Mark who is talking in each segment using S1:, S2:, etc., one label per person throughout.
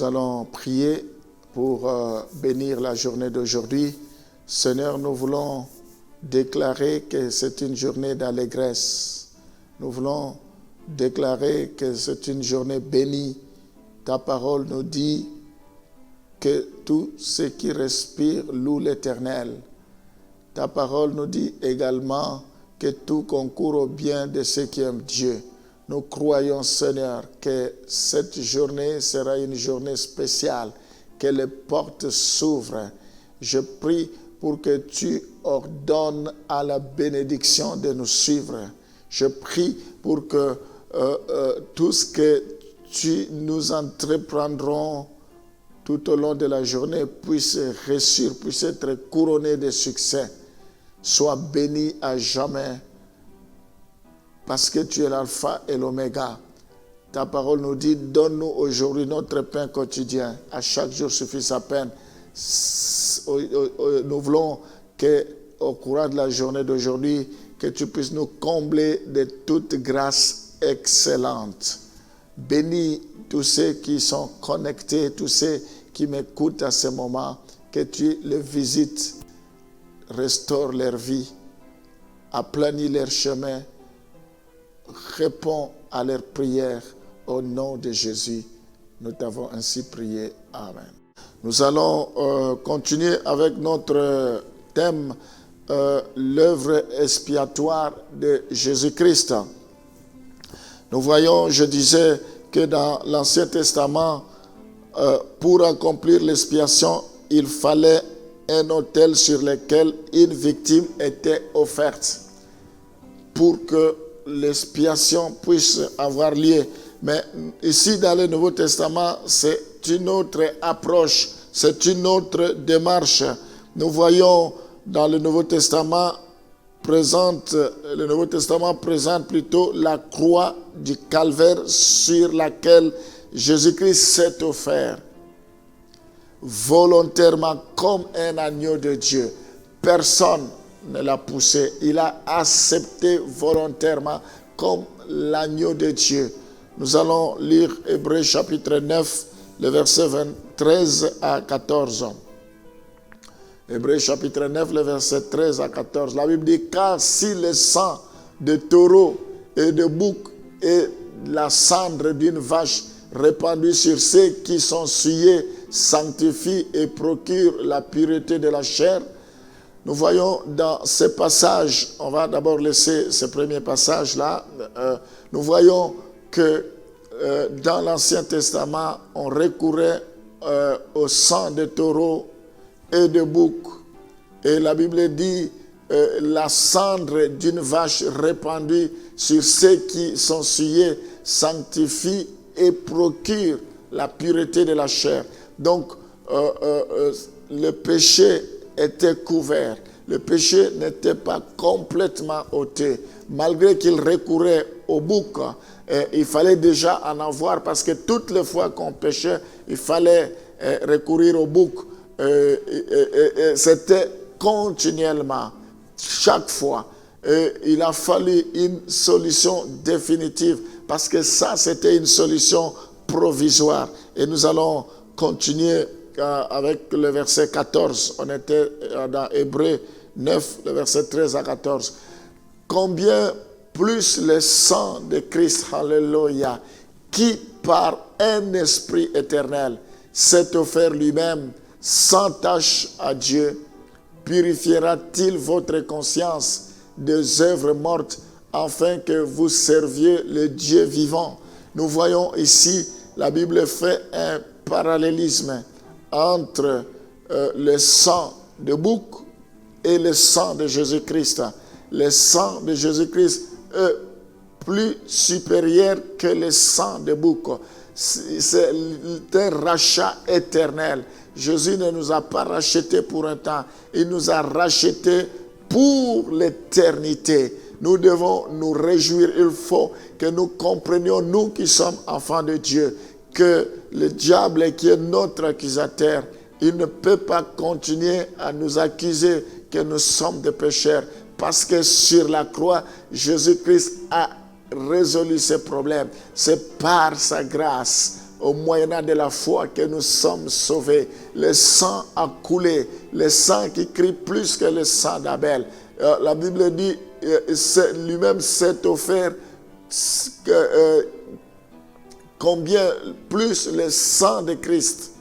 S1: allons prier pour bénir la journée d'aujourd'hui. Seigneur, nous voulons déclarer que c'est une journée d'allégresse. Nous voulons déclarer que c'est une journée bénie. Ta parole nous dit que tout ce qui respire loue l'Éternel. Ta parole nous dit également que tout concourt au bien de ceux qui aiment Dieu. Nous croyons, Seigneur, que cette journée sera une journée spéciale, que les portes s'ouvrent. Je prie pour que tu ordonnes à la bénédiction de nous suivre. Je prie pour que tout ce que tu nous entreprendrons tout au long de la journée puisse réussir, puisse être couronné de succès. Sois béni à jamais, parce que tu es l'alpha et l'oméga. Ta parole nous dit, donne-nous aujourd'hui notre pain quotidien. À chaque jour suffit sa peine. Nous voulons qu'au courant de la journée d'aujourd'hui, que tu puisses nous combler de toute grâce excellente. Bénis tous ceux qui sont connectés, tous ceux qui m'écoutent à ce moment, que tu les visites, restaure leur vie, aplanis leur chemin, réponds à leurs prières au nom de Jésus. Nous t'avons ainsi prié. Amen. Nous allons continuer avec notre thème, l'œuvre expiatoire de Jésus-Christ. Nous voyons, je disais, que dans l'Ancien Testament, pour accomplir l'expiation, il fallait un autel sur lequel une victime était offerte pour que l'expiation puisse avoir lieu. Mais ici, dans le Nouveau Testament, c'est une autre approche, c'est une autre démarche. Nous voyons dans le Nouveau Testament présente plutôt la croix du calvaire sur laquelle Jésus-Christ s'est offert volontairement comme un agneau de Dieu. Personne ne l'a poussé. Il a accepté volontairement comme l'agneau de Dieu. Nous allons lire Hébreux chapitre 9, le verset 13 à 14. Hébreux chapitre 9, le verset 13 à 14. La Bible dit, car si le sang de taureau et de bouc et la cendre d'une vache répandue sur ceux qui sont souillés sanctifie et procure la pureté de la chair. Nous voyons dans ces passages, on va d'abord laisser ce premier passage-là, nous voyons que dans l'Ancien Testament, on recourait au sang de taureau et de bouc. Et la Bible dit, la cendre d'une vache répandue sur ceux qui sont souillés sanctifie et procure la pureté de la chair. Donc, le péché était couvert. Le péché n'était pas complètement ôté. Malgré qu'il recourait au bouc, il fallait déjà en avoir, parce que toutes les fois qu'on péchait, il fallait recourir au bouc. C'était continuellement, chaque fois. Il a fallu une solution définitive, parce que ça, c'était une solution provisoire. Et nous allons continuer avec le verset 14. On était dans Hébreux 9, le verset 13 à 14. Combien plus le sang de Christ, alléluia, qui par un esprit éternel s'est offert lui-même sans tache à Dieu, purifiera-t-il votre conscience des œuvres mortes afin que vous serviez le Dieu vivant? Nous voyons ici, la Bible fait un parallélisme entre le sang de bouc et le sang de Jésus-Christ. Le sang de Jésus-Christ est plus supérieur que le sang de bouc. C'est un rachat éternel. Jésus ne nous a pas rachetés pour un temps. Il nous a rachetés pour l'éternité. Nous devons nous réjouir. Il faut que nous comprenions, nous qui sommes enfants de Dieu, que le diable qui est notre accusateur, il ne peut pas continuer à nous accuser que nous sommes des pécheurs, parce que sur la croix, Jésus-Christ a résolu ces problèmes. C'est par sa grâce, au moyen de la foi que nous sommes sauvés. Le sang a coulé, le sang qui crie plus que le sang d'Abel. La Bible dit, lui-même s'est offert combien plus le sang de Christ,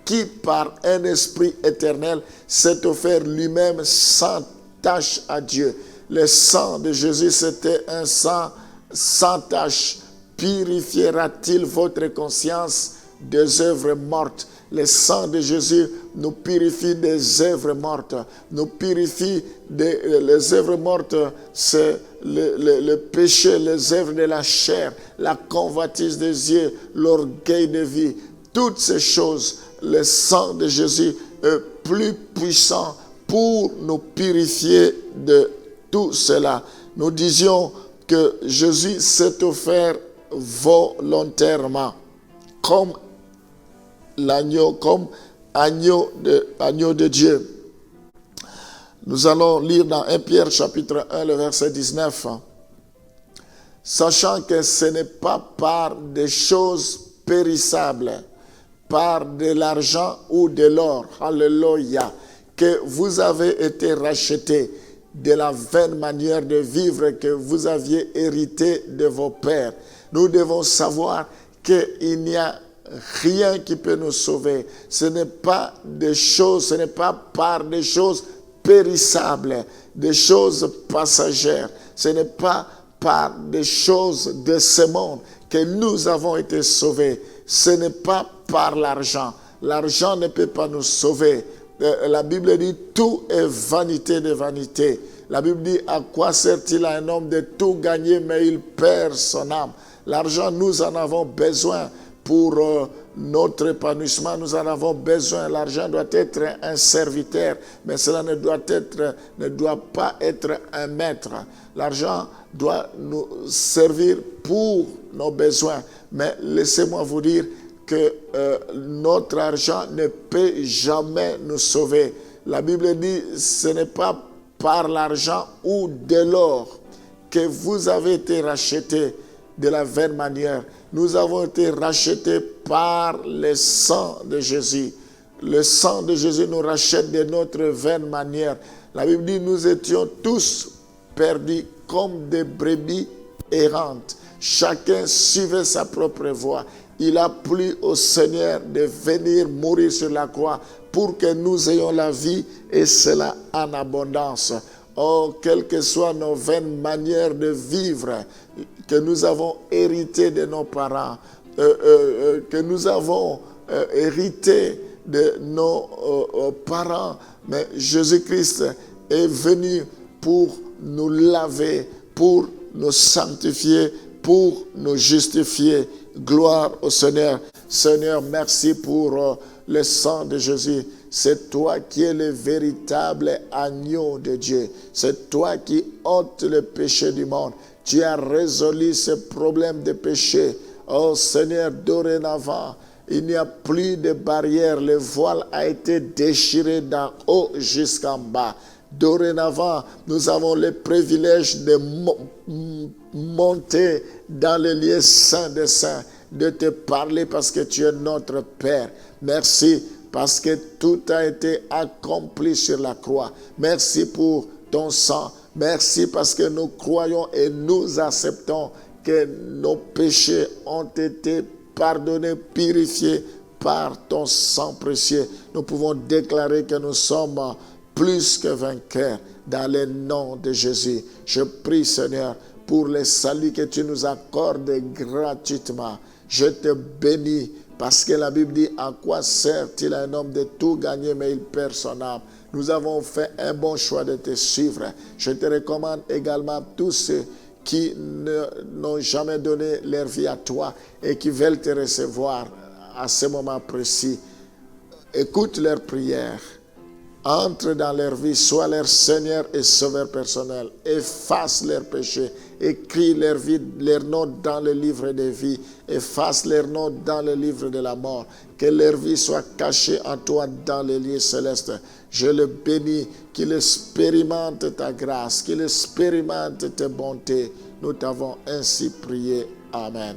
S1: qui par un esprit éternel s'est offert lui-même sans tache à Dieu. Le sang de Jésus, c'était un sang sans tache. Purifiera-t-il votre conscience des œuvres mortes? Le sang de Jésus nous purifie des œuvres mortes. Nous purifie les œuvres mortes, c'est le péché, les œuvres de la chair, la convoitise des yeux, l'orgueil de vie. Toutes ces choses, le sang de Jésus est plus puissant pour nous purifier de tout cela. Nous disions que Jésus s'est offert volontairement comme l'agneau, comme agneau de Dieu. Nous allons lire dans 1 Pierre chapitre 1, le verset 19. Sachant que ce n'est pas par des choses périssables, par de l'argent ou de l'or, alléluia, que vous avez été rachetés de la vaine manière de vivre que vous aviez hérité de vos pères. Nous devons savoir qu'il n'y a rien qui peut nous sauver. Ce n'est pas des choses, ce n'est pas par des choses périssables, des choses passagères. Ce n'est pas par des choses de ce monde que nous avons été sauvés. Ce n'est pas par l'argent. L'argent ne peut pas nous sauver. La Bible dit tout est vanité de vanité. La Bible dit à quoi sert-il à un homme de tout gagner mais il perd son âme. L'argent, nous en avons besoin pour notre épanouissement. Nous en avons besoin. L'argent doit être un serviteur, mais cela ne doit pas être un maître. L'argent doit nous servir pour nos besoins. Mais laissez-moi vous dire que notre argent ne peut jamais nous sauver. La Bible dit ce n'est pas par l'argent ou de l'or que vous avez été rachetés de la vaine manière. Nous avons été rachetés par le sang de Jésus. Le sang de Jésus nous rachète de notre vaine manière. La Bible dit nous étions tous perdus comme des brebis errantes. Chacun suivait sa propre voie. Il a plu au Seigneur de venir mourir sur la croix pour que nous ayons la vie et cela en abondance. Oh, quelles que soient nos vaines manières de vivre que nous avons hérité de nos parents, que nous avons hérité de nos parents, mais Jésus-Christ est venu pour nous laver, pour nous sanctifier, pour nous justifier. Gloire au Seigneur. Seigneur, merci pour le sang de Jésus. C'est toi qui es le véritable agneau de Dieu. C'est toi qui ôtes le péché du monde. Tu as résolu ce problème de péché. Oh Seigneur, dorénavant, il n'y a plus de barrière. Le voile a été déchiré d'en haut jusqu'en bas. Dorénavant, nous avons le privilège de monter dans le lieu saint des saints, de te parler parce que tu es notre Père. Merci parce que tout a été accompli sur la croix. Merci pour ton sang. Merci parce que nous croyons et nous acceptons que nos péchés ont été pardonnés, purifiés par ton sang précieux. Nous pouvons déclarer que nous sommes plus que vainqueurs dans le nom de Jésus. Je prie, Seigneur, pour le salut que tu nous accordes gratuitement. Je te bénis parce que la Bible dit à quoi sert-il à un homme de tout gagner mais il perd son âme. Nous avons fait un bon choix de te suivre. Je te recommande également tous ceux qui n'ont jamais donné leur vie à toi et qui veulent te recevoir à ce moment précis. Écoute leurs prières. Entre dans leur vie, sois leur Seigneur et Sauveur personnel. Efface leurs péchés. Écris leur vie, leur nom dans le livre de vie. Efface leur nom dans le livre de la mort. Que leur vie soit cachée en toi dans les lieux célestes. Je le bénis, qu'il expérimente ta grâce, qu'il expérimente tes bontés. Nous t'avons ainsi prié. Amen.